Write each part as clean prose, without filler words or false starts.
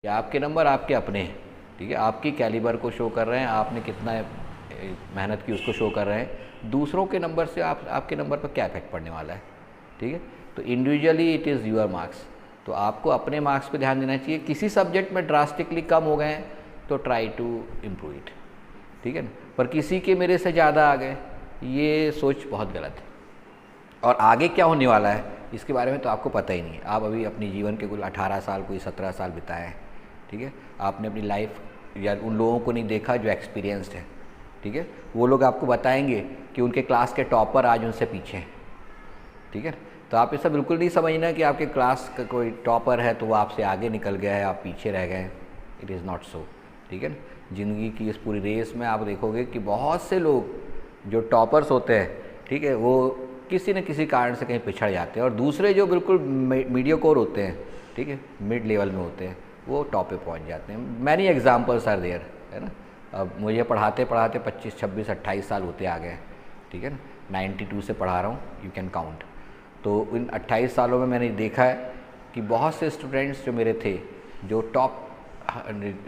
या आपके नंबर आपके अपने हैं, ठीक है, आपकी कैलिबर को शो कर रहे हैं, आपने कितना मेहनत की उसको शो कर रहे हैं। दूसरों के नंबर से आपके नंबर पर क्या इफेक्ट पड़ने वाला है, ठीक है। तो individually it is your marks, तो आपको अपने मार्क्स पे ध्यान देना चाहिए। किसी सब्जेक्ट में ड्रास्टिकली कम हो गए हैं तो ट्राई टू इम्प्रूव इट, ठीक है ना। पर किसी के मेरे से ज़्यादा आ गए, ये सोच बहुत गलत है। और आगे क्या होने वाला है इसके बारे में तो आपको पता ही नहीं है। आप अभी अपने जीवन के कुल 18 साल, कोई 17 साल बिताए हैं, ठीक है। आपने अपनी लाइफ या उन लोगों को नहीं देखा जो एक्सपीरियंस्ड है, ठीक है। वो लोग आपको बताएंगे कि उनके क्लास के टॉपर आज उनसे पीछे हैं, ठीक है। तो आप ऐसा बिल्कुल नहीं समझना कि आपके क्लास का कोई टॉपर है तो वो आपसे आगे निकल गया है, आप पीछे रह गए। इट इज़ नॉट सो, ठीक है ना। ज़िंदगी की इस पूरी रेस में आप देखोगे कि बहुत से लोग जो टॉपर्स होते हैं, ठीक है, वो किसी न किसी कारण से कहीं पिछड़ जाते हैं, और दूसरे जो बिल्कुल मीडियोकोर होते हैं, ठीक है, मिड लेवल में होते हैं, वो टॉप पे पहुंच जाते हैं। मैनी एग्जाम्पल्स आर देयर, है ना। अब मुझे पढ़ाते पढ़ाते 25, 26, 28 साल होते आ गए, ठीक है ना। 92 से पढ़ा रहा हूँ, यू कैन काउंट। तो इन 28 सालों में मैंने देखा है कि बहुत से स्टूडेंट्स जो मेरे थे जो टॉप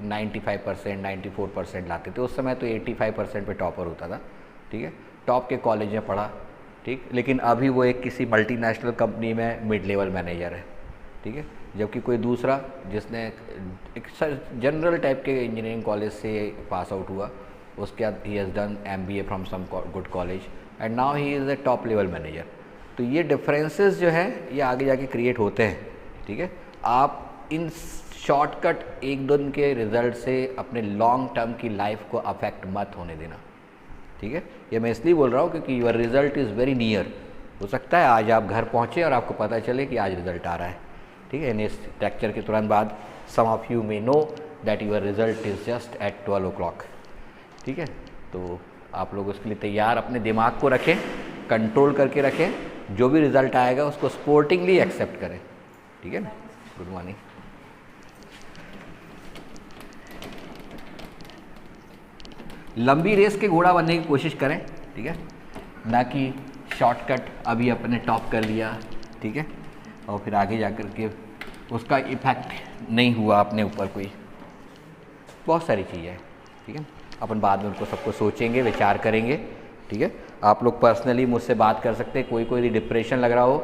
95%, 94% लाते थे, उस समय तो 85% पे टॉपर होता था, ठीक है। टॉप के कॉलेज में पढ़ा, ठीक, लेकिन अभी वो एक किसी मल्टीनेशनल कंपनी में मिड लेवल मैनेजर है, ठीक है। जबकि कोई दूसरा जिसने एक जनरल टाइप के इंजीनियरिंग कॉलेज से पास आउट हुआ, उसके बाद ही has done MBA from some good college and now he is a top level manager. तो ये डिफरेंसेस जो हैं ये आगे जाके क्रिएट होते हैं, ठीक है। आप इन शॉर्टकट एक दिन के रिजल्ट से अपने लॉन्ग टर्म की लाइफ को अफेक्ट मत होने देना, ठीक है। ये मैं इसलिए बोल रहा हूँ क्योंकि your result is very near. हो सकता है आज आप घर पहुँचे और आपको पता चले कि आज रिजल्ट आ रहा है, ठीक है। इस लेक्चर के तुरंत बाद some of you may know that your result is just at 12 o'clock, ठीक है। तो आप लोग उसके लिए तैयार अपने दिमाग को रखें, कंट्रोल करके रखें, जो भी रिजल्ट आएगा उसको स्पोर्टिंगली एक्सेप्ट करें, ठीक है ना। Good morning. लंबी रेस के घोड़ा बनने की कोशिश करें, ठीक है, ना कि शॉर्टकट अभी अपने टॉप कर लिया, ठीक है, और फिर आगे जाकर के उसका इफेक्ट नहीं हुआ अपने ऊपर। कोई बहुत सारी चीज़ें हैं, ठीक है। अपन बाद में उनको सबको सोचेंगे, विचार करेंगे, ठीक है। आप लोग पर्सनली मुझसे बात कर सकते हैं। कोई डिप्रेशन लग रहा हो,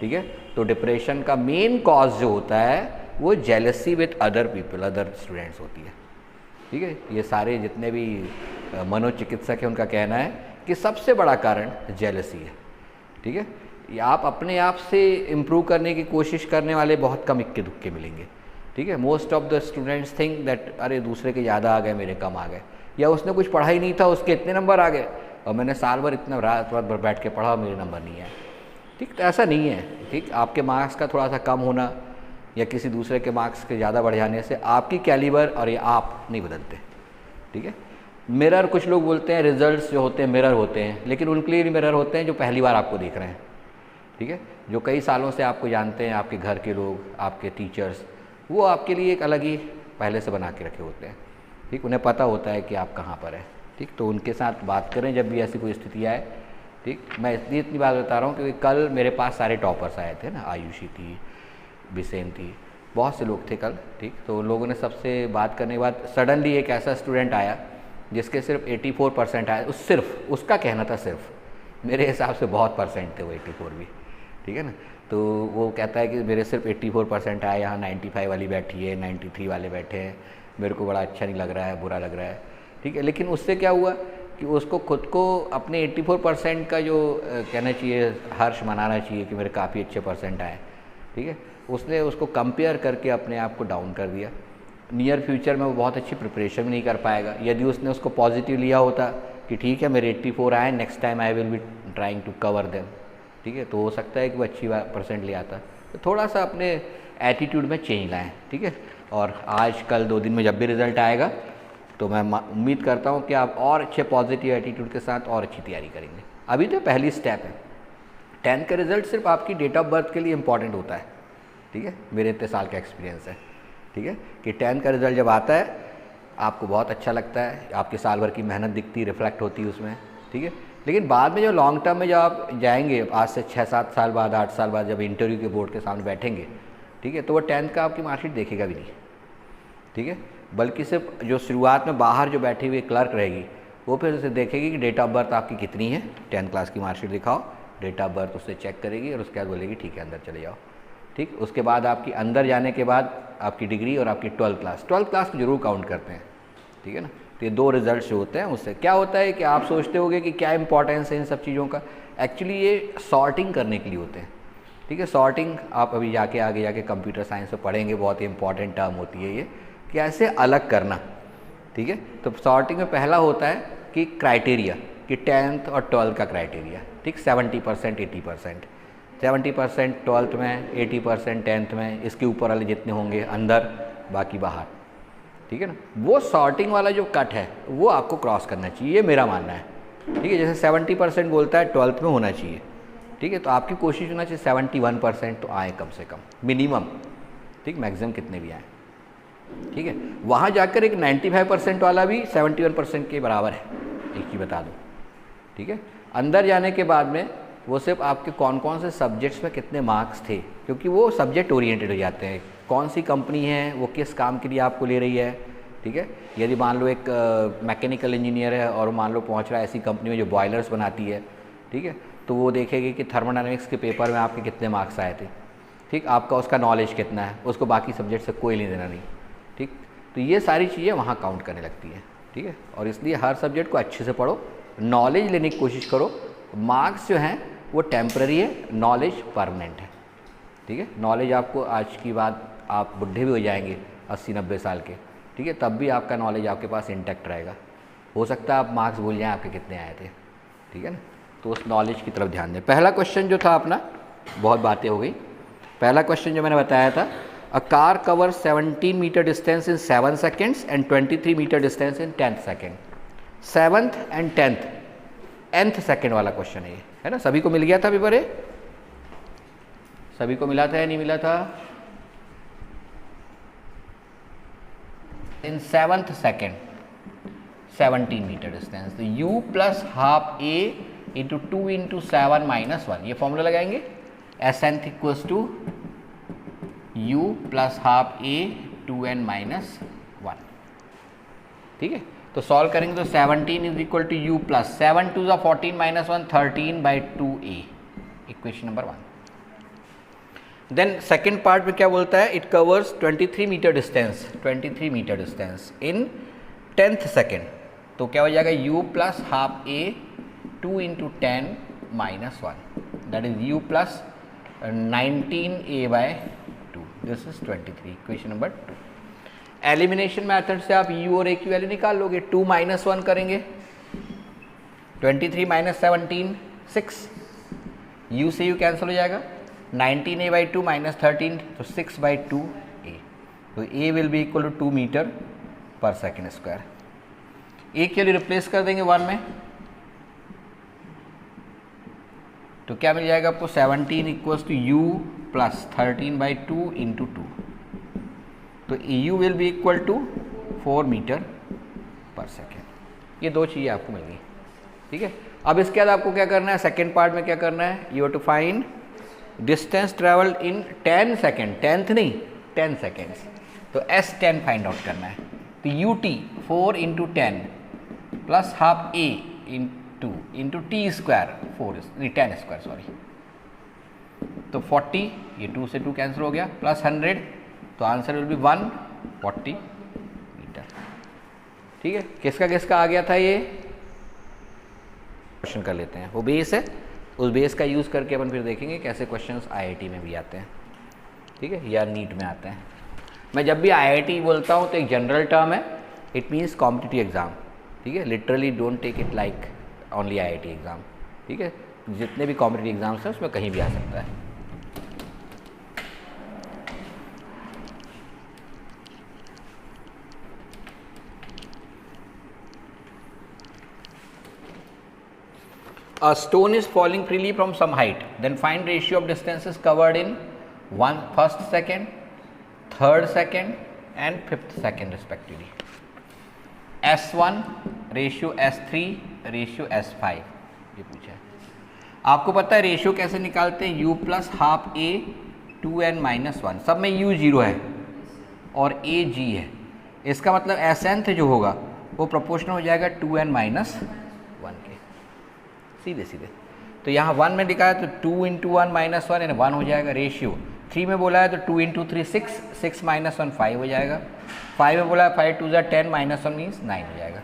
ठीक है, तो डिप्रेशन का मेन कॉज जो होता है वो jealousy with other people, other students होती है, ठीक है। ये सारे जितने भी मनोचिकित्सक हैं उनका कहना है कि सबसे बड़ा कारण जेलसी है, ठीक है। आप अपने आप से इम्प्रूव करने की कोशिश करने वाले बहुत कम इक्के दुक्के मिलेंगे, ठीक है। Most of the students think that अरे दूसरे के ज़्यादा आ गए, मेरे कम आ गए, या उसने कुछ पढ़ा ही नहीं था, उसके इतने नंबर आ गए, और मैंने साल भर इतना रात भर बैठ के पढ़ा, मेरे नंबर नहीं आए, ठीक। तो ऐसा नहीं है, ठीक। आपके मार्क्स का थोड़ा सा कम होना या किसी दूसरे के मार्क्स के ज़्यादा बढ़ जाने से आपकी कैलिबर और ये आप नहीं बदलते, ठीक है। मिरर, कुछ लोग बोलते हैं रिजल्ट्स जो होते हैं मिरर होते हैं, लेकिन उनके लिए मिरर होते हैं जो पहली बार आपको देख रहे हैं, ठीक है। जो कई सालों से आपको जानते हैं, आपके घर के लोग, आपके टीचर्स, वो आपके लिए एक अलग ही पहले से बना के रखे होते हैं, ठीक। उन्हें पता होता है कि आप कहाँ पर हैं, ठीक। तो उनके साथ बात करें जब भी ऐसी कोई स्थिति आए, ठीक। मैं इसलिए इतनी बात बता रहा हूँ क्योंकि कल मेरे पास सारे टॉपर्स आए थे ना, आयुषी थी, बिसेन थी, बहुत से लोग थे कल, ठीक। तो उन लोगों ने सबसे बात करने के बाद सडनली एक ऐसा स्टूडेंट आया जिसके सिर्फ 84% आए, सिर्फ उसका कहना था, सिर्फ मेरे हिसाब से बहुत परसेंट थे वो 84 भी, ठीक है ना। तो वो कहता है कि मेरे सिर्फ 84% आए, यहाँ 95 वाली बैठी है, 93 वाले बैठे हैं, मेरे को बड़ा अच्छा नहीं लग रहा है, बुरा लग रहा है, ठीक है। लेकिन उससे क्या हुआ कि उसको खुद को अपने 84% का जो कहना चाहिए, हर्ष मनाना चाहिए कि मेरे काफ़ी अच्छे परसेंट आए, ठीक है। उसने उसको कंपेयर करके अपने आप को डाउन कर दिया। नियर फ्यूचर में वो बहुत अच्छी प्रिपरेशन नहीं कर पाएगा। यदि उसने उसको पॉजिटिव लिया होता कि ठीक है मेरे 84 आए, next time I will be trying to cover them, ठीक है, तो हो सकता है कि वो अच्छी परसेंट ले आता। तो थोड़ा सा अपने एटीट्यूड में चेंज लाएं, ठीक है। और आज कल 2 दिन में जब भी रिज़ल्ट आएगा तो मैं उम्मीद करता हूँ कि आप और अच्छे पॉजिटिव एटीट्यूड के साथ और अच्छी तैयारी करेंगे। अभी तो पहली स्टेप है। 10th का रिज़ल्ट सिर्फ आपकी डेट ऑफ बर्थ के लिए इंपॉर्टेंट होता है, ठीक है। मेरे इतने साल का एक्सपीरियंस है, ठीक है, कि 10th का रिज़ल्ट जब आता है आपको बहुत अच्छा लगता है, आपके साल भर की मेहनत दिखती, रिफ्लेक्ट होती है उसमें, ठीक है। लेकिन बाद में जो लॉन्ग टर्म में जब आप जाएंगे, आज से 6-7 साल बाद, 8 साल बाद, जब इंटरव्यू के बोर्ड के सामने बैठेंगे, ठीक है, तो वो 10th का आपकी मार्कशीट देखेगा भी नहीं, ठीक है। बल्कि सिर्फ जो शुरुआत में बाहर जो बैठी हुई क्लर्क रहेगी वो फिर उसे देखेगी कि डेट ऑफ बर्थ आपकी कितनी है, 10th क्लास की मार्कशीट दिखाओ, डेट ऑफ बर्थ उससे चेक करेगी और उसके बाद बोलेगी ठीक है अंदर चले जाओ। ठीक, उसके बाद आपकी अंदर जाने के बाद आपकी डिग्री और आपकी 12th क्लास को जरूर काउंट करते हैं। ठीक है ना। तो ये 2 रिजल्ट जो होते हैं उससे क्या होता है कि आप सोचते होगे कि क्या इंपॉर्टेंस है इन सब चीज़ों का, एक्चुअली ये सॉर्टिंग करने के लिए होते हैं। ठीक है, सॉर्टिंग आप अभी जाके आगे जाके कंप्यूटर साइंस में पढ़ेंगे, बहुत ही इंपॉर्टेंट टर्म होती है ये, कैसे अलग करना। ठीक है, तो सॉर्टिंग में पहला होता है कि क्राइटेरिया, कि 10th और 12th का क्राइटेरिया। ठीक, 70% 80%, 70% 12th में, 80% 10th में, इसके ऊपर वाले जितने होंगे अंदर, बाकी बाहर। ठीक है ना। वो सॉर्टिंग वाला जो कट है वो आपको क्रॉस करना चाहिए, ये मेरा मानना है। ठीक है, जैसे 70% बोलता है 12th में होना चाहिए। ठीक है, तो आपकी कोशिश होना चाहिए 71% तो आए कम से कम, मिनिमम। ठीक, मैक्सिमम कितने भी आए। ठीक है, वहाँ जाकर एक 95% वाला भी 71% के बराबर है, एक चीज़ बता दूँ। ठीक है, अंदर जाने के बाद में वो सिर्फ आपके कौन कौन से सब्जेक्ट्स में कितने मार्क्स थे, क्योंकि वो सब्जेक्ट ओरिएंटेड हो जाते हैं। कौन सी कंपनी है, वो किस काम के लिए आपको ले रही है। ठीक है, यदि मान लो एक मैकेनिकल इंजीनियर है और मान लो पहुंच रहा है ऐसी कंपनी में जो बॉयलर्स बनाती है, ठीक है, तो वो देखेगी कि थर्मोडायनेमिक्स के पेपर में आपके कितने मार्क्स आए थे। ठीक, आपका उसका नॉलेज कितना है, उसको बाकी सब्जेक्ट से कोई लेना नहीं। ठीक, तो ये सारी चीज़ें वहाँ काउंट करने लगती हैं। ठीक है, और इसलिए हर सब्जेक्ट को अच्छे से पढ़ो, नॉलेज लेने की कोशिश करो। मार्क्स जो हैं वो टेम्पररी है, नॉलेज परमानेंट है। ठीक है, नॉलेज आपको आज की बात, आप बुढ़े भी हो जाएंगे 80-90 साल के, ठीक है, तब भी आपका नॉलेज आपके पास इंटैक्ट रहेगा। हो सकता है आप मार्क्स भूल जाएं आपके कितने आए थे। ठीक है ना, तो उस नॉलेज की तरफ ध्यान दें। पहला क्वेश्चन जो था अपना, बहुत बातें हो गई। पहला क्वेश्चन जो मैंने बताया था, a car cover 17 metre distance in 7 seconds and 23 metre distance in 10th second. 7th and 10th, nth second वाला क्वेश्चन है ये, है ना। सभी को मिल गया था पेपर ए? सभी को मिला था या नहीं मिला था? In 7th second 17 metre distance, तो u plus half a into 2 into 7 minus 1, ये फॉर्मूला लगाएंगे। Snth equals to u plus half a 2n minus 1। ठीक है, तो सॉल्व करेंगे तो 17 is equal to u plus 7 2 14 minus 1 13/2a, equation number 1। Then second part में क्या बोलता है, it covers 23 metre distance, 23 metre distance in 10th second, तो क्या हो जाएगा u plus half a 2 into 10 minus 1, that is u plus 19a/2, this is 23, equation number 2। Elimination method से आप u और a की वैल्यू निकाल लोगे। 2 माइनस 1 करेंगे, 23 माइनस 17 6, u से u कैंसिल हो जाएगा। 19a/2 माइनस 13, तो 6/2a, तो a will be equal to 2 metre per second square. a के लिए रिप्लेस कर देंगे 1 में, तो क्या मिल जाएगा आपको 17 equals to u plus 13/2 into 2, तो u will be equal to 4 metre per second. ये 2 चीज़ें आपको मिल गई। ठीक है, अब इसके बाद आपको क्या करना है, सेकेंड पार्ट में क्या करना है, you have to find distance travelled in 10 second, 10th नहीं 10 सेकेंड्स, तो S10 फाइंड आउट करना है। तो ut 4 into 10 plus half a into t square 10 square sorry, तो 40, ये 2 से 2 कैंसिल हो गया, प्लस 100, तो आंसर विल बी 140 मीटर। ठीक है, किसका आ गया था ये क्वेश्चन कर लेते हैं, वो बेस है, उस बेस का यूज़ करके अपन फिर देखेंगे कैसे क्वेश्चंस IIT में भी आते हैं। ठीक है, या नीट में आते हैं। मैं जब भी IIT बोलता हूँ तो एक जनरल टर्म है, इट मीन्स कॉम्पिटिटिव एग्ज़ाम। ठीक है, literally don't take it like only IIT exam. ठीक है, जितने भी कॉम्पिटिटिव एग्ज़ाम्स हैं उसमें कहीं भी आ सकता है। A stone is falling freely from some height, then find ratio of distances covered in 1st second, 3rd second and 5th second respectively. S1 ratio S3 ratio S5 ये पूछा है। आपको पता है रेशियो कैसे निकालते हैं, u plus half a 2n minus 1, सब में u 0 है और a g है, इसका मतलब एसेंथ जो होगा वो प्रोपोर्शनल हो जाएगा 2n माइनस 1 के, सीधे सीधे। तो यहाँ 1 में लिखा है तो 2 इंटू 1 माइनस 1 यानी 1 हो जाएगा रेशियो। 3 में बोला है तो 2 इंटू 3 6, 6 माइनस 1 5 हो जाएगा। 5 में बोला है 5 2 ज़ा 10 माइनस 1 मीन्स 9 हो जाएगा।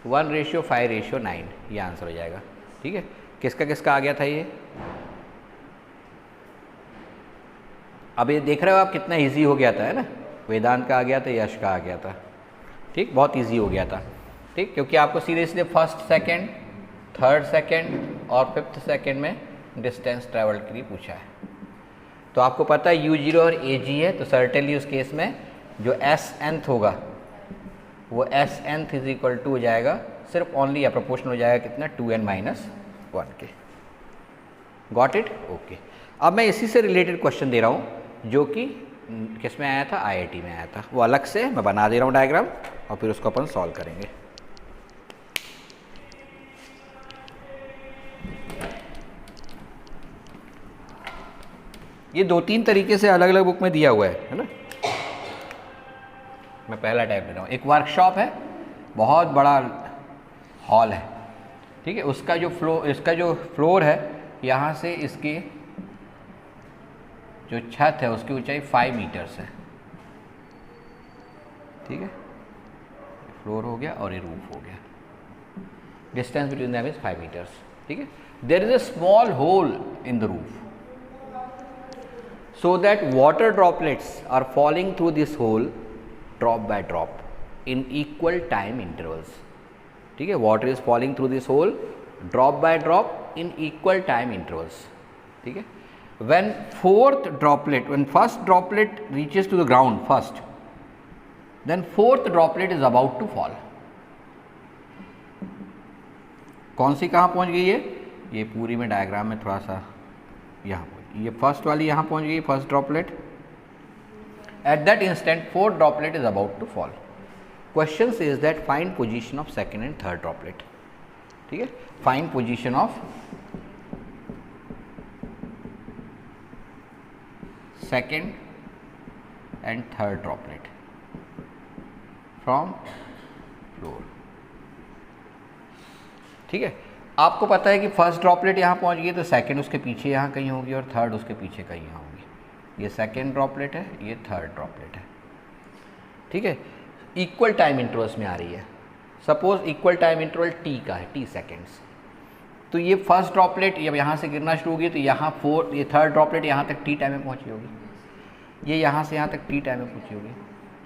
1:5:9 ये आंसर हो जाएगा। ठीक है, किसका किसका आ गया था ये? अब ये देख रहे हो आप कितना इजी हो गया था, है ना। वेदांत का आ गया था, यश का आ गया था। ठीक, बहुत इजी हो गया था। ठीक, क्योंकि आपको सीधे सीधे फर्स्ट सेकंड, थर्ड सेकंड और फिफ्थ सेकंड में डिस्टेंस ट्रैवल के लिए पूछा है। तो आपको पता है u0 और ag है, तो सर्टेनली उस केस में जो s_nth होगा वो s_nth इज इक्वल टू हो जाएगा सिर्फ ओनली या प्रोपोर्शनल हो जाएगा कितना 2n माइनस 1 के। Got it? ओके। अब मैं इसी से रिलेटेड क्वेश्चन दे रहा हूँ जो कि किस में आया था, IIT में आया था। वो अलग से मैं बना दे रहा हूँ डायग्राम और फिर उसको अपन सॉल्व करेंगे। ये 2-3 तरीके से अलग अलग बुक में दिया हुआ है ना। मैं पहला टाइप ले रहा हूँ। एक वर्कशॉप है, बहुत बड़ा हॉल है। ठीक है, इसका जो फ्लोर है, यहाँ से इसकी जो छत है उसकी ऊंचाई 5 मीटर्स है। ठीक है, फ्लोर हो गया और ये रूफ हो गया। Distance between them is 5 metres. ठीक है, there is a small hole in the roof so that water droplets are falling through this hole drop by drop in equal time intervals. ठीक है, water is falling through this hole drop by drop in equal time intervals. ठीक है, when first droplet reaches to the ground first, then fourth droplet is about to fall. कौन सी कहाँ पहुँच गई है? ये पूरी में डायग्राम में थोड़ा सा यहाँ, ये फर्स्ट वाली यहाँ पहुँच गई, first droplet. At that instant fourth droplet is about to fall. Question is that find position of second and third droplet. ठीक है, find position of second and third droplet from floor. ठीक है, आपको पता है कि फर्स्ट ड्रॉपलेट यहाँ पहुँच गई तो सेकंड उसके पीछे यहाँ कहीं होगी और थर्ड उसके पीछे कहीं यहाँ होगी। ये सेकंड ड्रॉपलेट है, ये थर्ड ड्रॉपलेट है। ठीक है, इक्वल टाइम इंटरवल्स में आ रही है। Suppose equal time interval t का है, t सेकेंड्स। तो ये फर्स्ट ड्रॉपलेट जब यहाँ से गिरना शुरू होगी तो यहाँ ये थर्ड ड्रॉपलेट यहाँ तक t टाइम में पहुँची होगी, ये यहाँ से यहाँ तक t टाइम में पहुँची होगी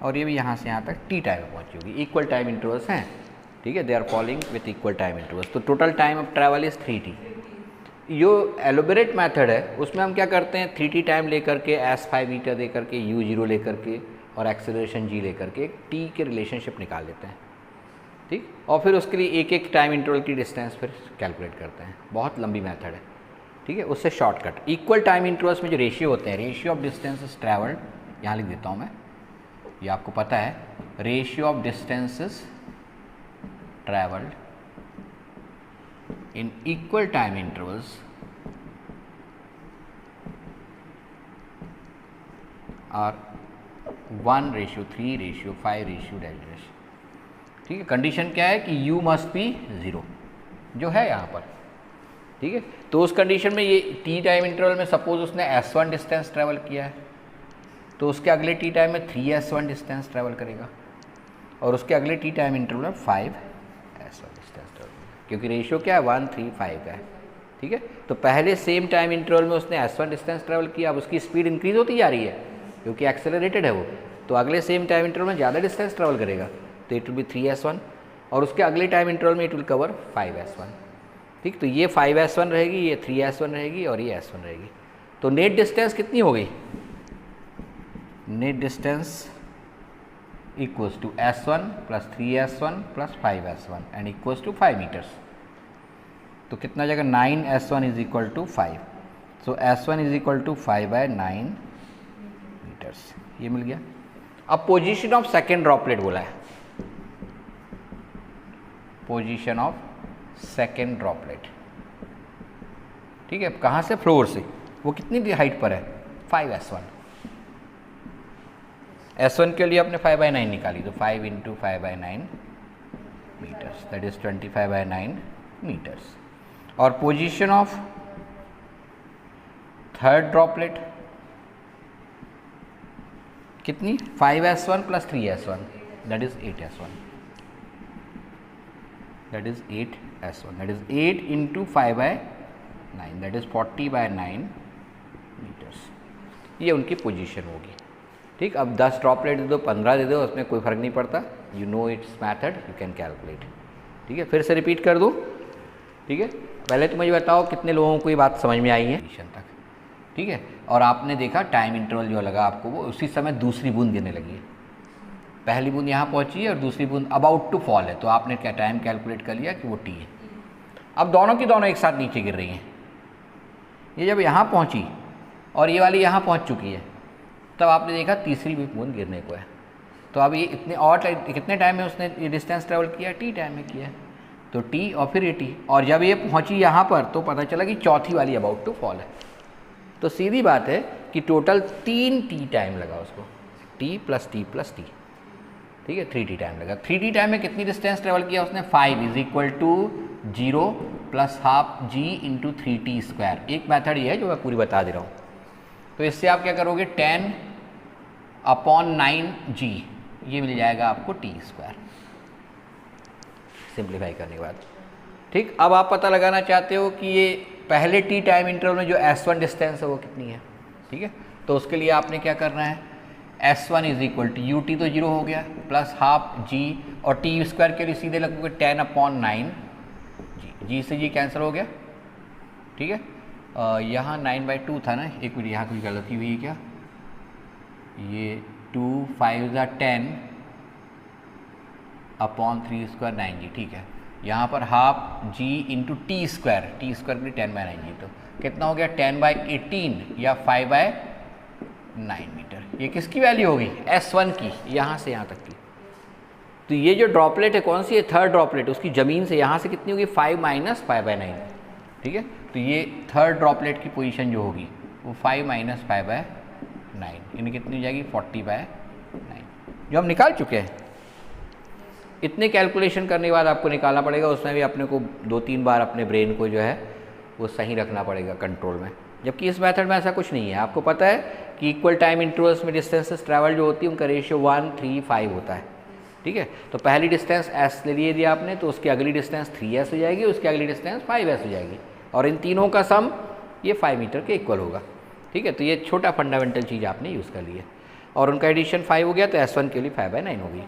और ये भी यहाँ से यहाँ तक t टाइम में पहुँची होगी। इक्वल टाइम इंटरवल्स हैं। ठीक है, they are following with equal time intervals. तो total time of travel is 3t। जो एलोबरेट मेथड है उसमें हम क्या करते हैं, 3t टाइम लेकर के s5 मीटर दे करके u0 लेकर के और एक्सेलरेशन g लेकर के t के रिलेशनशिप निकाल लेते हैं। ठीक, और फिर उसके लिए एक एक टाइम इंटरवल की डिस्टेंस फिर कैलकुलेट करते हैं। बहुत लंबी मेथड है। ठीक है, उससे शॉर्टकट इक्वल टाइम इंटरवल्स में जो रेशियो होते हैं, रेशियो ऑफ डिस्टेंसेस ट्रैवल्ड, यहाँ लिख देता हूँ मैं, ये आपको पता है, ratio of distances traveled in equal time intervals are 1:3:5:-. ठीक है, कंडीशन क्या है कि u मस्ट बी 0 जो है यहाँ पर। ठीक है, तो उस कंडीशन में ये t टाइम इंटरवल में सपोज उसने s1 डिस्टेंस ट्रैवल किया है तो उसके अगले t टाइम में 3s1 डिस्टेंस ट्रैवल करेगा और उसके अगले t टाइम इंटरवल में 5s1 डिस्टेंस ट्रैवल, क्योंकि रेशियो क्या है 1:3:5 का है। ठीक है, तो पहले सेम टाइम इंटरवल में उसने s1 डिस्टेंस ट्रैवल किया, अब उसकी स्पीड इंक्रीज होती जा रही है क्योंकि एक्सेलरेटेड है वो, तो अगले सेम टाइम इंटरवल में ज़्यादा डिस्टेंस ट्रैवल करेगा तो इट विल बी 3s1 और उसके अगले टाइम इंटरवल में इट विल कवर 5s1। ठीक, तो ये 5s1 रहेगी, ये 3s1 रहेगी और ये s1 रहेगी। तो नेट डिस्टेंस कितनी हो गई? Net distance equals to s1 plus 3s1 plus 5s1 and equals to 5 metres. तो कितना जाएगा? 9s1 is equal to 5। So s1 is equal to 5/9 metres. ये मिल गया। अब पोजीशन ऑफ सेकेंड ड्रॉपलेट बोला है, पोजीशन ऑफ सेकेंड ड्रॉपलेट। ठीक है, कहाँ से? फ्लोर से। वो कितनी हाइट पर है? 5s1। S1 के लिए आपने 5/9 निकाली, तो 5 × 5/9 मीटर्स, दैट इज 25/9 मीटर्स। और पोजीशन ऑफ थर्ड ड्रॉपलेट कितनी, 5s1 + 3s1, that is 8s1, that is 8s1, that is 8 × 5/9, that is 40/9 metres. ये उनकी पोजीशन होगी। ठीक, अब 10 ड्रॉपलेट दे दो, 15 दे दो, उसमें कोई फ़र्क नहीं पड़ता, you know it's method, you can calculate. ठीक है, फिर से रिपीट कर दूँ। ठीक है, पहले तो मुझे बताओ कितने लोगों को ये बात समझ में आई है तक। ठीक है, और आपने देखा टाइम इंटरवल जो लगा आपको, वो उसी समय दूसरी बूंद गिरने लगी है। पहली बूंद यहाँ पहुँची है और दूसरी बूंद अबाउट टू फॉल है, तो आपने क्या टाइम कैलकुलेट कर लिया कि वो टी है। अब दोनों की दोनों एक साथ नीचे गिर रही हैं। ये जब यहाँ पहुँची और ये वाली यहाँ पहुँच चुकी है, तब आपने देखा तीसरी भी बूंद गिरने को है। तो अब ये इतने और कितने टाइम में उसने ये डिस्टेंस ट्रेवल किया, टी टाइम में किया है, तो टी और फिर ये टी। और जब ये पहुंची यहाँ पर तो पता चला कि चौथी वाली अबाउट टू फॉल है। तो सीधी बात है कि टोटल 3 टी टाइम लगा उसको, T plus T plus T. ठीक है, 3 टी टाइम लगा। 3 टी टाइम में कितनी डिस्टेंस ट्रेवल किया उसने, 5 = 0 + ½ g × 3t²। एक मैथड ये है जो मैं पूरी बता दे रहा हूँ। तो इससे आप क्या करोगे, 10/9g ये मिल जाएगा आपको t², सिंप्लीफाई करने के बाद। ठीक, अब आप पता लगाना चाहते हो कि ये पहले टी टाइम इंटरवल में जो S1 डिस्टेंस है वो कितनी है। ठीक है, तो उसके लिए आपने क्या करना है, S1 = ut तो 0 हो गया, +½ g, और t² के लिए सीधे लगोगे 10/9 g से g कैंसिल हो गया। ठीक है, यहाँ 9/2 था ना, एक मिनट यहाँ कोई गलती हुई है क्या, ये 2 5 10 / 3² 9g। ठीक है, यहाँ पर ½ g × t², t² के लिए 10/9g, तो कितना हो गया, 10/18 या 5/9 मीटर। ये किसकी वैल्यू होगी, S1 की, यहाँ से यहाँ तक की। तो ये जो ड्रॉपलेट है कौन सी है, थर्ड ड्रॉपलेट, उसकी ज़मीन से यहाँ से कितनी होगी, 5 - 5/9। ठीक है, तो ये थर्ड ड्रॉपलेट की पोजीशन जो होगी वो 5 - 5/9, इनकी कितनी हो जाएगी, 40/9, जो हम निकाल चुके हैं। इतने कैलकुलेशन करने के बाद आपको निकालना पड़ेगा, उसमें भी अपने को 2-3 बार अपने ब्रेन को जो है वो सही रखना पड़ेगा कंट्रोल में। जबकि इस मेथड में ऐसा कुछ नहीं है। आपको पता है कि इक्वल टाइम इंटरवल्स में डिस्टेंसेस ट्रैवल जो होती है उनका रेशियो 1, 3, 5 होता है। ठीक है, तो पहली डिस्टेंस s ले लिए दिया आपने, तो उसकी अगली डिस्टेंस 3s हो जाएगी, उसकी अगली डिस्टेंस 5s हो जाएगी, और इन तीनों का सम ये 5 मीटर के इक्वल होगा। ठीक है, तो ये छोटा फंडामेंटल चीज़ आपने यूज़ कर ली है, और उनका एडिशन 5 हो गया, तो S1 के लिए 5/9 होगी।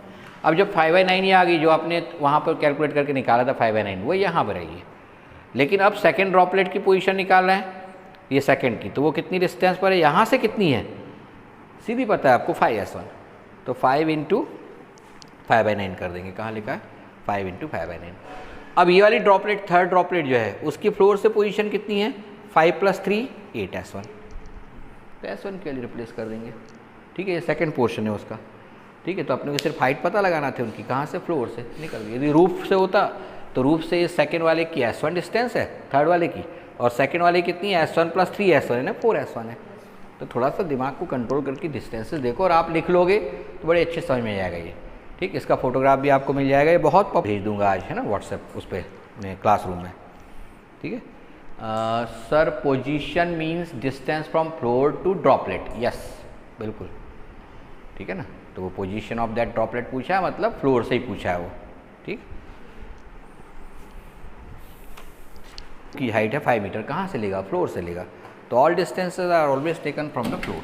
अब जब 5/9 ये आ गई, जो आपने वहाँ पर कैलकुलेट करके निकाला था 5/9, वो यहाँ पर आई है। लेकिन अब सेकेंड ड्रॉपलेट की पोजीशन निकाल रहे हैं, ये सेकेंड की, तो वो कितनी डिस्टेंस पर है, यहाँ से कितनी है, सीधी पता है आपको, 5s1, तो 5 × 5/9 कर देंगे। कहाँ लिखा है, 5 × 5/9। अब ये वाली ड्रॉपलेट, थर्ड ड्रॉपलेट जो है, उसकी फ्लोर से पोजीशन कितनी है, 5 + 3 8s1, तो S1 के लिए रिप्लेस कर देंगे। ठीक है, ये सेकेंड पोर्शन है उसका। ठीक है, तो अपने को सिर्फ हाइट पता लगाना थे उनकी, कहाँ से, फ्लोर से निकल गई। यदि रूफ से होता तो रूफ से ये सेकेंड वाले की S1 डिस्टेंस है, थर्ड वाले की, और सेकेंड वाले कितनी है, S1 + 3s1 है ना, 4s1 है। तो थोड़ा सा दिमाग को कंट्रोल करके डिस्टेंसेस देखो, और आप लिख लोगे तो बड़े अच्छे समझ में जाएगा ये। ठीक, इसका फोटोग्राफ भी आपको मिल जाएगा, ये बहुत भेज दूंगा आज, है ना, व्हाट्सएप उस पर मैं क्लासरूम में। ठीक है, sir position means distance from floor to droplet, yes बिल्कुल, ठीक है ना। तो वो पोजीशन ऑफ दैट ड्रॉपलेट पूछा है, मतलब फ्लोर से ही पूछा है वो। ठीक, की हाइट है 5 मीटर, कहाँ से लेगा, फ्लोर से लेगा, तो all distances are always taken from the floor.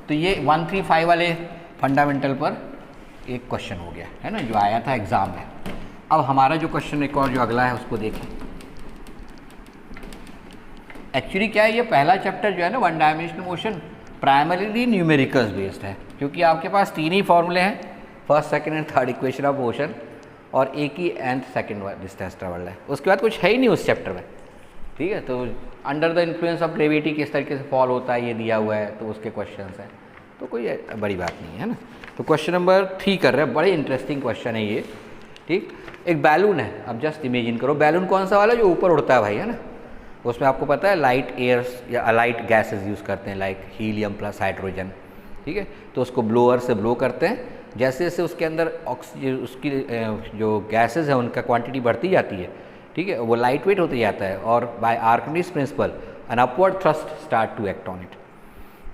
तो ये 135 वाले फंडामेंटल पर एक क्वेश्चन हो गया है ना, जो आया था एग्जाम में। अब हमारा जो क्वेश्चन एक और जो अगला है उसको देखें। एक्चुअली क्या है, ये पहला चैप्टर जो है ना, 1 dimensional motion, primarily numericals based है, क्योंकि आपके पास 3 ही फॉर्मूले हैं, first, second and third equation of motion, और एक ही nth सेकंड डिस्टेंस ट्रेवल्ड है। उसके बाद कुछ है ही नहीं उस चैप्टर में। ठीक है, तो under the influence of gravity किस तरीके से फॉल होता है ये दिया हुआ है, तो उसके क्वेश्चंस हैं, तो कोई बड़ी बात नहीं है ना। तो क्वेश्चन नंबर 3 कर रहे हैं, बड़े इंटरेस्टिंग क्वेश्चन है ये। ठीक, एक बैलून है, अब जस्ट इमेजिन करो, बैलून कौन सा वाला, जो ऊपर उड़ता है भाई, है ना, उसमें आपको पता है लाइट एयर्स या लाइट गैसेस यूज़ करते हैं, लाइक हीलियम प्लस हाइड्रोजन, ठीक है। तो उसको ब्लोअर से ब्लो करते हैं, जैसे जैसे उसके अंदर ऑक्सीजन उसकी जो गैसेस हैं उनका क्वांटिटी बढ़ती जाती है, ठीक है, वो लाइट वेट होते जाता है, और by Archimedes principle an upward thrust start to act on it,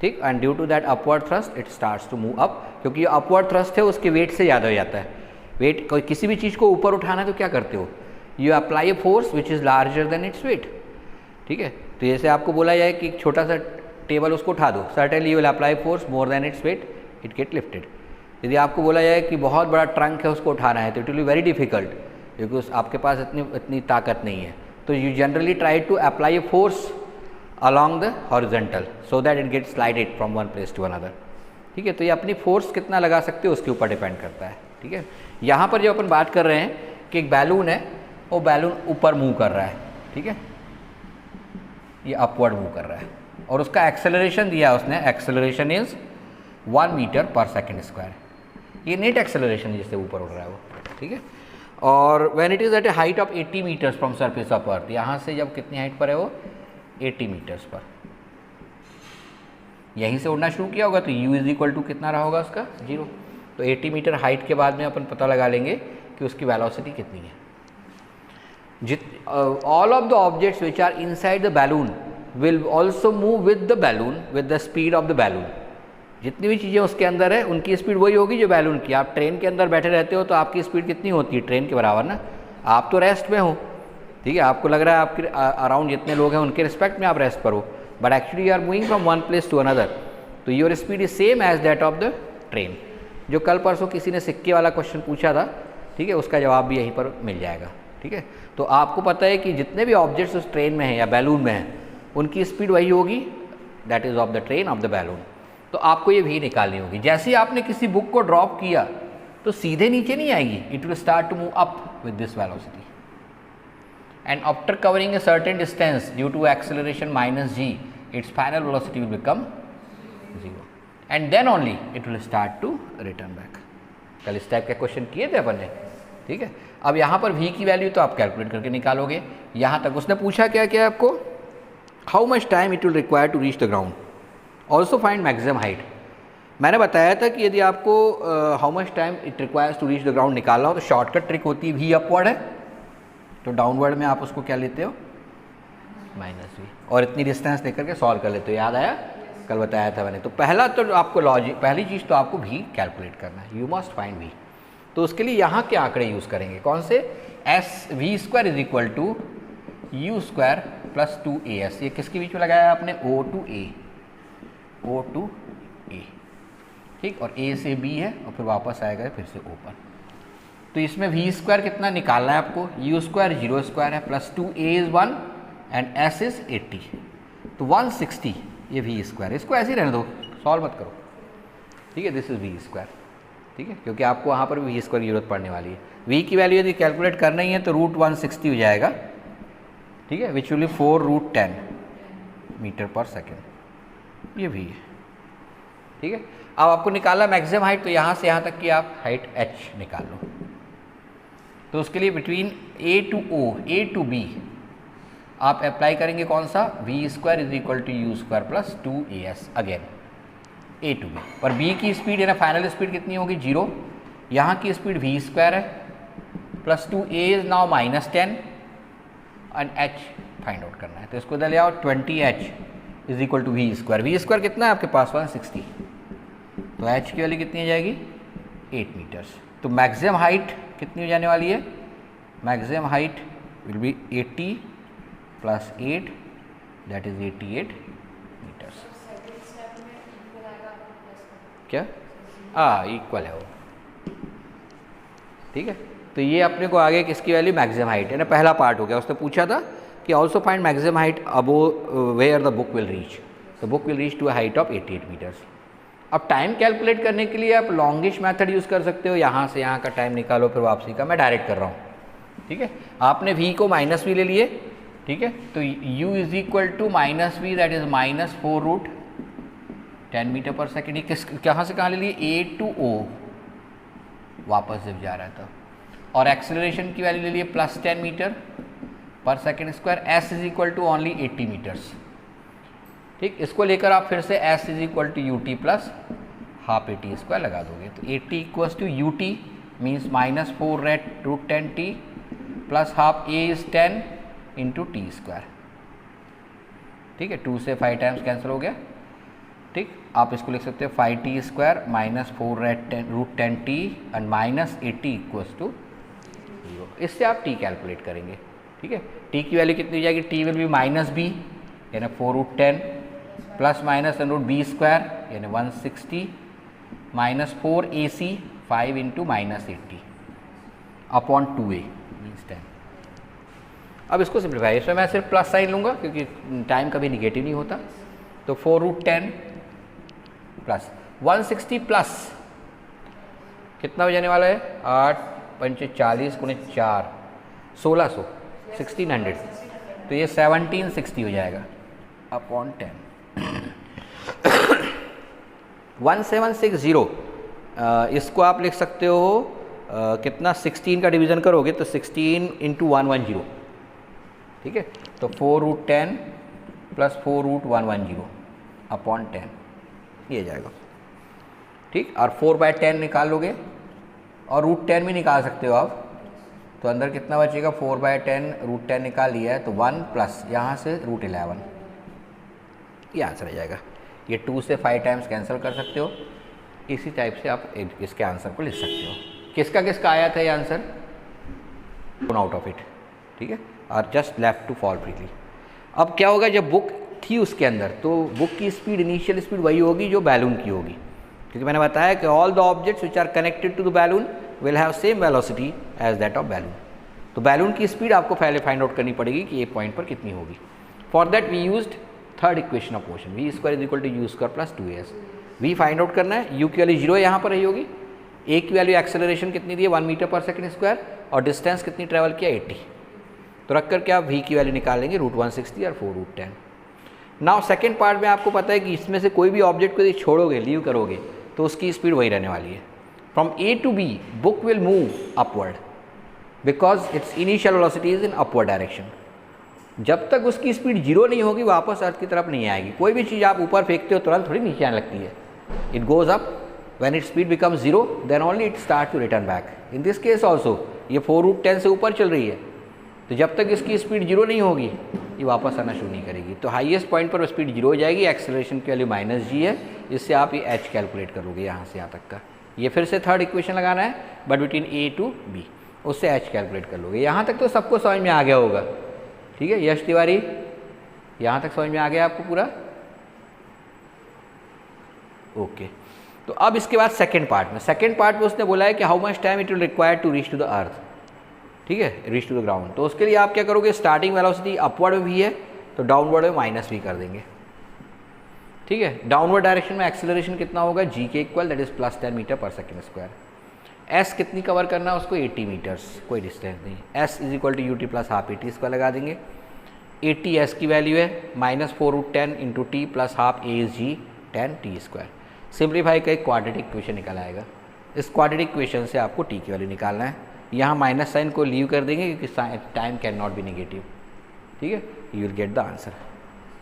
ठीक। And due to that upward thrust it starts to move up, क्योंकि अपवर्ड थ्रस्ट है उसके वेट से ज़्यादा हो जाता है। वेट किसी भी चीज़ को ऊपर उठाना है तो क्या करते हो, you apply a force which is larger than its weight, ठीक है। तो जैसे आपको बोला जाए कि एक छोटा सा टेबल उसको उठा दो, certainly you will apply force more than its weight, it get lifted. यदि आपको बोला जाए कि बहुत बड़ा ट्रंक है उसको उठाना है तो it will be very difficult, क्योंकि आपके पास इतनी ताकत नहीं है। तो you generally try to apply a force along the horizontal so that it gets slided from one place to another, ठीक है। तो ये अपनी फोर्स कितना लगा सकते हो उसके ऊपर डिपेंड करता है, ठीक है। यहाँ पर जो अपन बात कर रहे हैं कि एक बैलून है, वो बैलून ऊपर मूव कर रहा है, ठीक है, ये अपवर्ड मूव कर रहा है, और उसका एक्सेलरेशन दिया उसने, acceleration is 1 metre per second square, ये नेट एक्सेलरेशन जिससे ऊपर उड़ रहा है वो, ठीक है। और when it is at a height of 80 metres from surface of earth, यहाँ से जब कितनी हाइट पर है वो 80 मीटर्स पर, यहीं से उड़ना शुरू किया होगा तो u इज इक्वल टू कितना रहा होगा उसका 0। तो 80 मीटर हाइट के बाद में अपन पता लगा लेंगे कि उसकी वेलोसिटी कितनी है। All of the objects which are inside the balloon will also move with the balloon with the speed of the balloon. जितनी भी चीज़ें उसके अंदर है उनकी स्पीड वही होगी जो बैलून की। आप ट्रेन के अंदर बैठे रहते हो तो आपकी स्पीड कितनी होती है, ट्रेन के बराबर ना। आप तो रेस्ट में हो, ठीक है, आपको लग रहा है आपके अराउंड जितने लोग हैं उनके रिस्पेक्ट में आप रेस्ट पर हो, but actually you are moving from one place to another, तो your speed is same as that of the train. जो कल परसों किसी ने सिक्के वाला क्वेश्चन पूछा था, ठीक है, उसका जवाब भी यहीं पर मिल जाएगा, ठीक है। तो आपको पता है कि जितने भी ऑब्जेक्ट्स उस ट्रेन में हैं या बैलून में हैं उनकी स्पीड वही होगी, that is of the train of the balloon. तो आपको ये भी निकालनी होगी। जैसे ही आपने किसी बुक को ड्रॉप किया तो सीधे नीचे नहीं आएगी, it will start to move up with this velocity, and after covering a certain distance due to acceleration minus g, its final velocity will become 0 and then only it will start to return back। कल इस type के question किए थे अपन ने, ठीक है। अब यहाँ पर v की वैल्यू तो आप कैलकुलेट करके निकालोगे। यहाँ तक उसने पूछा क्या क्या आपको, how much time it will require to reach the ground, also find maximum height. मैंने बताया था कि यदि आपको how much time it requires to reach the ground निकालना हो तो शॉर्टकट ट्रिक होती है v अपवर्ड है, तो डाउनवर्ड में आप उसको क्या लेते हो -v, और इतनी डिस्टेंस लेकर के सॉल्व कर लेते हो। याद आया, कल बताया था मैंने। तो पहला तो आपको लॉजिक, पहली चीज़ तो आपको v कैलकुलेट करना है, यू मस्ट फाइंड v। तो उसके लिए यहाँ के आंकड़े यूज़ करेंगे, कौन से, v square is equal to u square plus 2as। ये किसके बीच में लगाया आपने, o टू a, ठीक, और a से b है और फिर वापस आएगा फिर से o पर। तो इसमें v स्क्वायर कितना निकालना है आपको, u स्क्वायर 0 स्क्वायर है plus 2a is 1 and s is 80, तो 160 ये v स्क्वायर। इसको ऐसे ही रहने दो, सॉल्व मत करो, ठीक है। दिस इज v स्क्वायर, ठीक है, क्योंकि आपको वहाँ पर भी v स्क्वायर की जरूरत पड़ने वाली है। v की वैल्यू यदि कैलकुलेट करना ही है तो √160 हो जाएगा, ठीक है, which will be 4√10 metre per second, ये v है, ठीक है। अब आपको निकालना मैक्सिमम हाइट, तो यहाँ से यहाँ तक की आप हाइट h निकाल लो। तो उसके लिए between a to o, a to b आप अप्लाई करेंगे कौन सा, v square is equal to u square plus 2as again a to b। पर b की स्पीड है ना, फाइनल स्पीड कितनी होगी 0, यहाँ की स्पीड v स्क्वायर है plus 2a is now -10 and h find out करना है। तो इसको ले आओ 20h is equal to v square कितना है आपके पास 160, तो h की वैल्यू कितनी हो जाएगी 8 मीटर्स। तो मैक्सिमम हाइट कितनी हो जाने वाली है, maximum height will be 80 plus 8 that is 88 metres. क्या इक्वल है वो, ठीक है। तो ये अपने को आगे किसकी वैल्यू, मैक्सिमम हाइट है ना, पहला पार्ट हो गया। उसने पूछा था कि also find maximum height above where the book will reach, the book will reach to a height of 88 metres. अब टाइम कैलकुलेट करने के लिए आप लॉन्गिश मेथड यूज़ कर सकते हो, यहाँ से यहाँ का टाइम निकालो फिर वापसी का, मैं डायरेक्ट कर रहा हूँ, ठीक है। आपने v को -v ले लिए, ठीक है, तो u is equal to -v that is -4√10 metre per second. ये किस कहाँ से कहाँ ले लिए, a टू o वापस जब जा रहा था, और एक्सेलरेशन की वैल्यू ले लिए +10 metre per second square, s is equal to only 80 metres. ठीक, इसको लेकर आप फिर से s is equal to u t plus half a t square लगा दोगे। तो 80 equals to u t means -4√10t plus half a is 10 into t square. ठीक है, 2 से 5 टाइम्स कैंसिल हो गया। ठीक, आप इसको लिख सकते हो 5t square -4√10t and -80 equals to 0। इससे आप t कैलकुलेट करेंगे। ठीक है, t की वैल्यू कितनी हो जाएगी, t विल बी -b यानी 4√10 प्लस माइनस √b स्क्वायर यानी 160 -4ac 5 into -80 upon 2a means 10। अब इसको सिंप्लीफाई, इसमें मैं सिर्फ प्लस साइन लूँगा क्योंकि टाइम कभी निगेटिव नहीं होता। तो 4√10 प्लस 160 प्लस कितना हो जाने वाला है, 8 पंचे 40 गुणे 4 1600 1600, तो ये 1760 हो जाएगा अपॉन 10। 1760 इसको आप लिख सकते हो कितना, 16 का डिवीज़न करोगे तो 16 इंटू 110। ठीक है, तो 4√10 प्लस 4√110 अपॉन 10 ये जाएगा। ठीक, और 4/10 निकाल लोगे और √10 भी निकाल सकते हो आप। तो अंदर कितना बचेगा, 4/10 √10 निकाल लिया है तो 1 प्लस यहाँ से √11, ये आंसर आ जाएगा। ये 2 से 5 टाइम्स कैंसिल कर सकते हो। इसी टाइप से आप इसके आंसर को लिख सकते हो। किसका किसका आया था ये आंसर, आउट ऑफ इट। ठीक है, और just left to fall freely. अब क्या होगा, जब बुक थी उसके अंदर तो बुक की स्पीड, इनिशियल स्पीड वही होगी जो बैलून की होगी, क्योंकि मैंने बताया कि all the objects which are connected to the balloon will have same velocity as that of balloon. तो बैलून की स्पीड आपको पहले फाइंड आउट करनी पड़ेगी कि एक पॉइंट पर कितनी होगी। For that we used third equation of motion, v square is equal to u square plus 2as। V find out करना है, यू की वैल्यू 0 यहाँ पर रही होगी, ए की वैल्यू एक्सेलरेशन कितनी दी है 1 मीटर पर सेकेंड स्क्वायर, और डिस्टेंस कितनी ट्रैवल किया 80। तो रख करके आप वी की वैल्यू निकाल लेंगे √160 और 4√10। नाउ सेकेंड पार्ट में आपको पता है कि इसमें से कोई भी ऑब्जेक्ट को यदि छोड़ोगे, लीव करोगे, तो उसकी स्पीड वही रहने वाली है। From a to b book will move upward because its initial velocity is in upward direction. जब तक उसकी स्पीड 0 नहीं होगी वापस अर्थ की तरफ नहीं आएगी। कोई भी चीज़ आप ऊपर फेंकते हो तुरंत थोड़ी नीचे आने लगती है। It goes up, when it speed becomes 0 then only it start to return back. In this case also ये 4√10 से ऊपर चल रही है, तो जब तक इसकी स्पीड 0 नहीं होगी ये वापस आना शुरू नहीं करेगी। तो हाईएस्ट पॉइंट पर स्पीड 0 हो जाएगी, एक्सेलरेशन की वैल्यू -g है, इससे आप ये h कैलकुलेट करोगे यहाँ से यहाँ तक का। ये फिर से थर्ड इक्वेशन लगाना है but between a to b, उससे h कैलकुलेट कर लोगे। यहाँ तक तो सबको समझ में आ गया होगा। ठीक है यश तिवारी, यहाँ तक समझ में आ गया आपको पूरा? ओके, तो अब इसके बाद सेकेंड पार्ट में उसने बोला है कि how much time it will require to reach to the earth. ठीक है, रीच टू द ग्राउंड। तो उसके लिए आप क्या करोगे, स्टार्टिंग वेलोसिटी अपवर्ड में भी है तो डाउनवर्ड में माइनस भी कर देंगे। ठीक है, डाउनवर्ड डायरेक्शन में एक्सेलरेशन कितना होगा, g के equal, that is +10 metre per second square. s कितनी कवर करना है उसको, 80 मीटर्स, कोई डिस्टेंस नहीं। s is equal to u t plus half a t square लगा देंगे। 80 s की वैल्यू है, -4√10 into t plus half a is g 10 t square. Simplify का एक क्वाड्रेटिक इक्वेशन निकल आएगा। इस क्वाड्रेटिक इक्वेशन से आपको टी की वैल्यू निकालना है। यहाँ माइनस साइन को लीव कर देंगे क्योंकि time can not be negative. ठीक है, you will get the answer.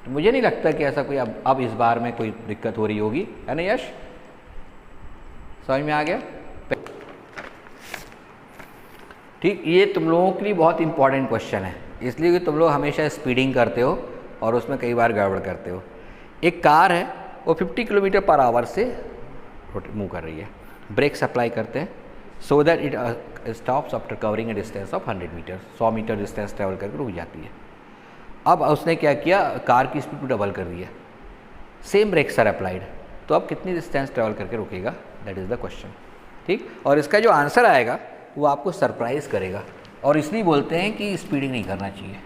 तो मुझे नहीं लगता कि ऐसा कोई अब इस बार में कोई दिक्कत हो रही होगी, है ना यश? समझ में आ गया? ठीक, ये तुम लोगों के लिए बहुत इंपॉर्टेंट क्वेश्चन है, इसलिए कि तुम लोग हमेशा स्पीडिंग करते हो और उसमें कई बार गड़बड़ करते हो। एक कार है वो 50 किलोमीटर पर आवर से मूव कर रही है, ब्रेक्स अप्लाई करते हैं so that it stops after covering a distance of 100 metre. 100 metre distance travel करके रुक जाती है। अब उसने क्या किया, कार की स्पीड को डबल कर दिया, सेम ब्रेक्स आर अप्लाइड, तो अब कितनी डिस्टेंस ट्रेवल करके रुकेगा, दैट इज़ द क्वेश्चन। ठीक, और इसका जो आंसर आएगा वो आपको सरप्राइज़ करेगा, और इसलिए बोलते हैं कि स्पीडिंग नहीं करना चाहिए।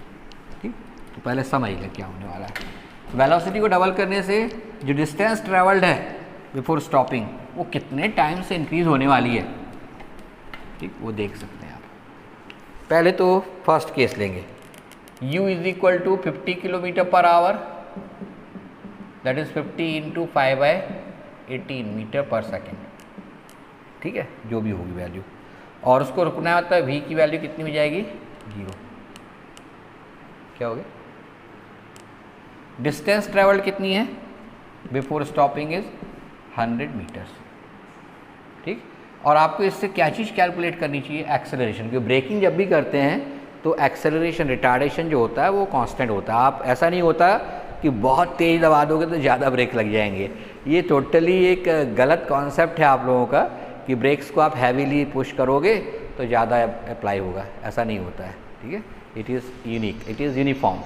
ठीक, तो पहले समझ लें क्या होने वाला है। वेलोसिटी को डबल करने से जो डिस्टेंस ट्रेवल्ड है बिफोर स्टॉपिंग वो कितने टाइम से इंक्रीज़ होने वाली है, ठीक, वो देख सकते हैं आप। पहले तो फर्स्ट केस लेंगे, u is equal to 50 kilometre per hour, that is 50 into 5/18 metre per second. ठीक है, जो भी होगी वैल्यू, और उसको रुकना होता है v की वैल्यू कितनी हो जाएगी, 0। क्या हो गया, डिस्टेंस ट्रेवल्ड कितनी है बिफोर स्टॉपिंग इज 100 मीटर्स, ठीक। और आपको इससे क्या चीज़ कैलकुलेट करनी चाहिए, एक्सेलरेशन, क्योंकि ब्रेकिंग जब भी करते हैं तो एक्सेलरेशन रिटार्डेशन जो होता है वो कांस्टेंट होता है। आप ऐसा नहीं होता कि बहुत तेज़ दबा दोगे तो ज़्यादा ब्रेक लग जाएंगे, ये टोटली एक गलत कॉन्सेप्ट है आप लोगों का कि ब्रेक्स को आप हैवीली पुश करोगे तो ज़्यादा अप्लाई होगा, ऐसा नहीं होता है, ठीक है। It is unique, it is uniform,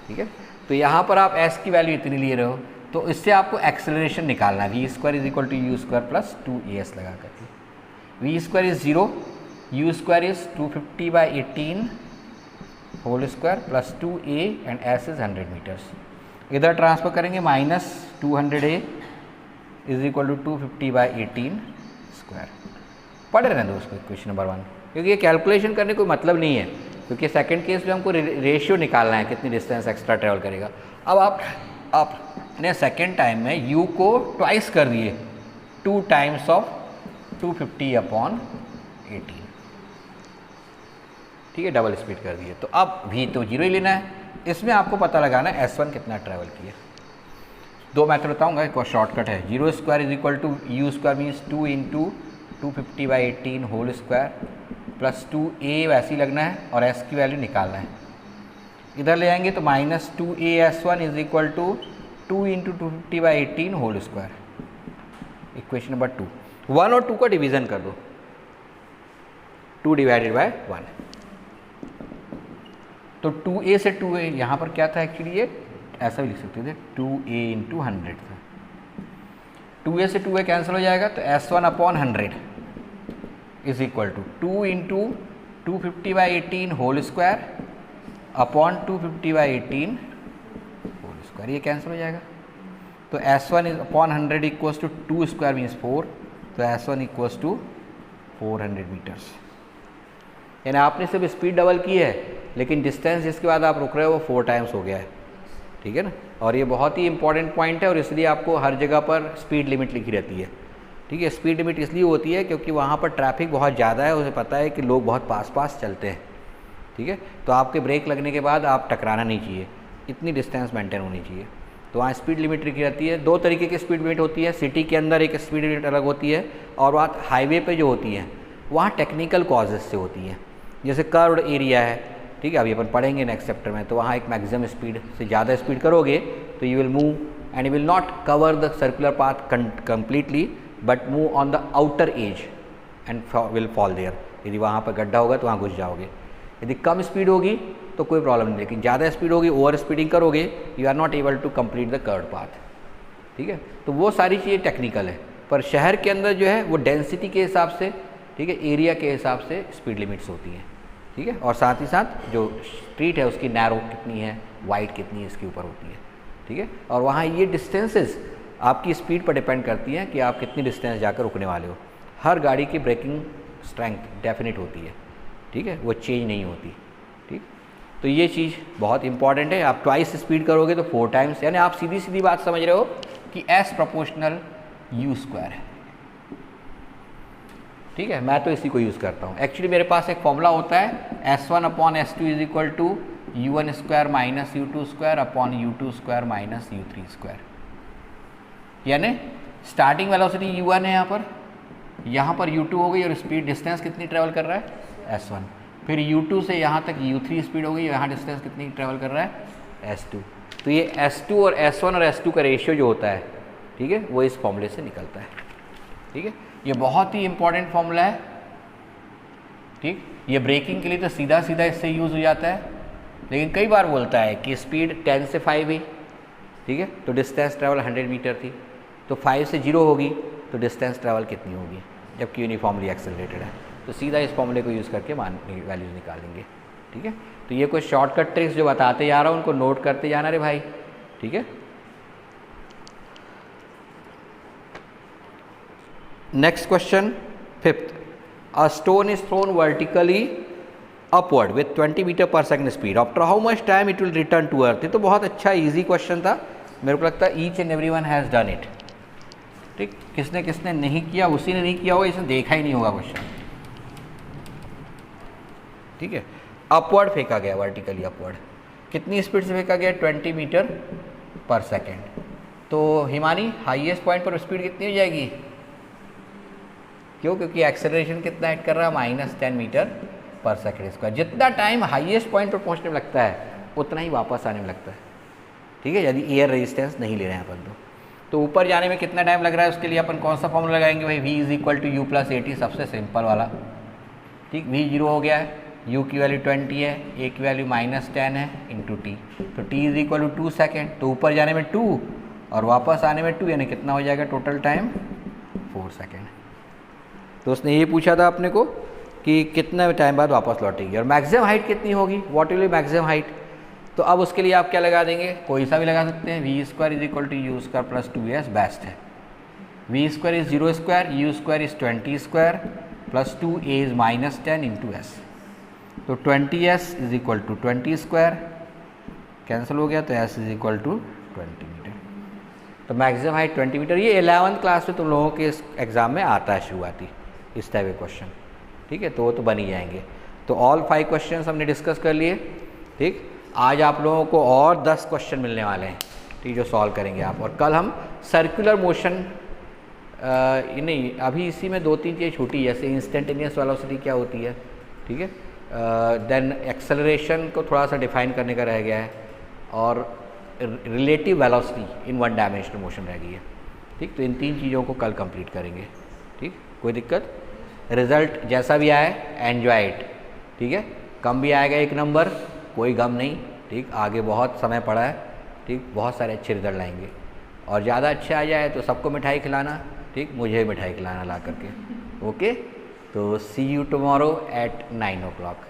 ठीक है। तो यहाँ पर आप s की वैल्यू इतनी ले रहे हो तो इससे आपको एक्सेलरेशन निकालना है, v square is equal to u square plus 2as लगा करके, v square is 0, u square is 250/18 whole square plus 2a and s is 100 metres. इधर ट्रांसफर करेंगे -200a is equal to 250/18 square. पढ़ रहे हैं दोस्तों क्वेश्चन नंबर 1, क्योंकि ये कैलकुलेशन करने कोई मतलब नहीं है, क्योंकि सेकंड केस में हमको रेशियो निकालना है कितनी डिस्टेंस एक्स्ट्रा ट्रेवल करेगा। अब आपने सेकंड टाइम में u को ट्वाइस कर दिए, 2 टाइम्स ऑफ 250/18, ठीक है, डबल स्पीड कर दिए। तो अब v तो 0 ही लेना है, इसमें आपको पता लगाना है s1 कितना ट्रैवल किया। दो मैथड बताऊंगा, एक और शॉर्टकट है, 0 square is equal to u square means 2 × 250/18 whole square plus 2a वैसे ही लगना है और s की वैल्यू निकालना है। इधर ले आएंगे तो -2as1 is equal to 2 × 250/18 whole square, equation number 2। 1 और 2 का डिवीज़न कर दो, 2 डिवाइडेड बाय 1, तो 2a से 2a यहाँ पर क्या था एक्चुअली, ये ऐसा भी लिख सकते थे 2a × 100 था, 2a से 2a कैंसिल हो जाएगा तो s1/100 is equal to 2 × 250/18 whole square upon 250/18 whole square, ये कैंसिल हो जाएगा। तो s1/100 equals to 2 square means 4, तो s1 इक्वल्स टू 400 मीटर्स। यानी आपने सिर्फ स्पीड डबल की है लेकिन डिस्टेंस जिसके बाद आप रुक रहे हो वो 4 टाइम्स हो गया है, ठीक है ना। और ये बहुत ही इंपॉर्टेंट पॉइंट है और इसलिए आपको हर जगह पर स्पीड लिमिट लिखी रहती है, ठीक है। स्पीड लिमिट इसलिए होती है क्योंकि वहाँ पर ट्रैफिक बहुत ज़्यादा है, उसे पता है कि लोग बहुत पास चलते हैं, ठीक है। तो आपके ब्रेक लगने के बाद आप टकराना नहीं चाहिए, इतनी डिस्टेंस मेंटेन होनी चाहिए, तो वहाँ स्पीड लिमिट लिखी रहती है। 2 तरीके की स्पीड लिमिट होती है, सिटी के अंदर एक स्पीड लिमिट अलग होती है और बात हाईवे पे जो होती है वहाँ टेक्निकल कॉजेज़ से होती है, जैसे कर्व्ड एरिया है, ठीक है, अभी अपन पढ़ेंगे नेक्स्ट चैप्टर में, तो वहाँ एक मैक्सिमम स्पीड से ज़्यादा स्पीड करोगे तो you will move and you will not cover the circular path completely but move on the outer edge and will fall there. यदि वहाँ पर गड्ढा होगा तो वहाँ घुस जाओगे। यदि कम स्पीड होगी तो कोई प्रॉब्लम नहीं, लेकिन ज़्यादा स्पीड होगी, ओवर स्पीडिंग करोगे, you are not able to complete the curved path, ठीक है। तो वो सारी चीज़ें टेक्निकल है, पर शहर के अंदर जो है वो डेंसिटी के हिसाब से, ठीक है, एरिया के हिसाब से स्पीड लिमिट्स होती हैं, ठीक है। और साथ ही साथ जो स्ट्रीट है उसकी नैरो कितनी है, वाइड कितनी है, इसके ऊपर होती है, ठीक है। और वहाँ ये डिस्टेंसेस आपकी स्पीड पर डिपेंड करती हैं कि आप कितनी डिस्टेंस जाकर रुकने वाले हो। हर गाड़ी की ब्रेकिंग स्ट्रेंथ डेफिनेट होती है, ठीक है, वो चेंज नहीं होती, ठीक। तो ये चीज़ बहुत इंपॉर्टेंट है। आप ट्वाइस स्पीड करोगे तो 4 टाइम्स, यानी आप सीधी सीधी बात समझ रहे हो कि S प्रोपोर्शनल U स्क्वायर है, ठीक है। मैं तो इसी को यूज़ करता हूँ। एक्चुअली मेरे पास एक फॉर्मूला होता है S1/S2 is equal to U1 square minus U2 square upon U2 square minus U3 square, यानी स्टार्टिंग वेलोसिटी U1 है यहाँ पर U2 हो गई और स्पीड डिस्टेंस कितनी ट्रेवल कर रहा है S1, फिर U2 से यहाँ तक U3 स्पीड हो गई, यहाँ डिस्टेंस कितनी ट्रेवल कर रहा है S2। तो ये S2 और S1 और S2 का रेशियो जो होता है, ठीक है, वो इस फॉर्मूले से निकलता है, ठीक है। ये बहुत ही इंपॉर्टेंट फॉर्मूला है, ठीक। ये ब्रेकिंग के लिए तो सीधा सीधा इससे यूज़ हो जाता है, लेकिन कई बार बोलता है कि स्पीड 10 से 5 हुई, ठीक है, तो डिस्टेंस ट्रैवल 100 मीटर थी, तो 5 से 0 होगी तो डिस्टेंस ट्रैवल कितनी होगी, जबकि यूनिफॉर्मली एक्सेलरेटेड है। तो सीधा इस फॉर्मूले को यूज़ करके वैल्यूज निकालेंगे, ठीक है। तो ये कुछ शॉर्टकट ट्रिक्स जो बताते जा रहा हूँ उनको नोट करते जाना रे भाई, ठीक है। Next question 5th, a stone is thrown vertically upward with 20 metre per second speed, after how much time it will return to earth. ये तो बहुत अच्छा इजी क्वेश्चन था, मेरे को लगता है each and everyone has done it, ठीक। किसने किसने नहीं किया, उसी ने नहीं किया होगा, इसने देखा ही नहीं होगा क्वेश्चन, ठीक है। अपवर्ड फेंका गया, वर्टिकली अपवर्ड, कितनी स्पीड से फेंका गया? 20 मीटर पर सेकेंड। तो हिमानी हाईएस्ट पॉइंट पर स्पीड कितनी हो जाएगी? क्यों? क्योंकि एक्सेलरेशन कितना ऐड कर रहा है? -10 मीटर पर सेकेंड स्क्वायर। जितना टाइम हाईएस्ट पॉइंट पर पहुंचने में लगता है उतना ही वापस आने में लगता है, ठीक है, यदि एयर रेजिस्टेंस नहीं ले रहे हैं अपन तो ऊपर जाने में कितना टाइम लग रहा है उसके लिए अपन कौन सा फॉर्मूला लगाएंगे भाई? v = u + at, सबसे सिंपल वाला, ठीक। v 0 हो गया है, u की वैल्यू 20 है, a की वैल्यू -10 है इंटू t, तो t = 2 सेकेंड। तो ऊपर जाने में 2 और वापस आने में 2, यानी कितना हो जाएगा टोटल टाइम? 4 सेकेंड। तो उसने ये पूछा था अपने को कि कितना टाइम बाद वापस लौटेगी और मैक्सिमम हाइट कितनी होगी, what will be maximum height. तो अब उसके लिए आप क्या लगा देंगे? कोई सा भी लगा सकते हैं। v² = u² + 2s बेस्ट है। v² = 0², u² = 20² + 2a = -10 × s। तो 20s = 20², कैंसिल हो गया, तो s = 20 मीटर। तो मैक्सिमम हाइट 20 मीटर। ये 11th क्लास में तुम लोगों के इस एग्ज़ाम में आता है शुरुआती इस टाइप के क्वेश्चन, ठीक है, तो वो तो बन ही जाएंगे। तो ऑल 5 क्वेश्चन हमने डिस्कस कर लिए, ठीक। आज आप लोगों को और 10 क्वेश्चन मिलने वाले हैं, ठीक, जो सॉल्व करेंगे आप। और कल हम सर्कुलर मोशन, नहीं अभी इसी में 2-3 चीज़ें छूटी, जैसे इंस्टेंटेनियस वेलोसिटी क्या होती है, ठीक है, देन एक्सेलरेशन को थोड़ा सा डिफाइन करने का रह गया है, और रिलेटिव वेलोसिटी इन 1 डायमेंशनल मोशन रह गई है, ठीक। तो इन 3 चीज़ों को कल कंप्लीट करेंगे, ठीक। कोई दिक्कत? रिज़ल्ट जैसा भी आए एन्जॉय इट, ठीक है। कम भी आएगा 1 नंबर, कोई गम नहीं, ठीक। आगे बहुत समय पड़ा है, ठीक, बहुत सारे अच्छे रिजल्ट लाएंगे। और ज़्यादा अच्छे आ जाए तो सबको मिठाई खिलाना, ठीक, मुझे मिठाई खिलाना ला करके, ओके। तो सी यू टुमारो एट 9 o'clock।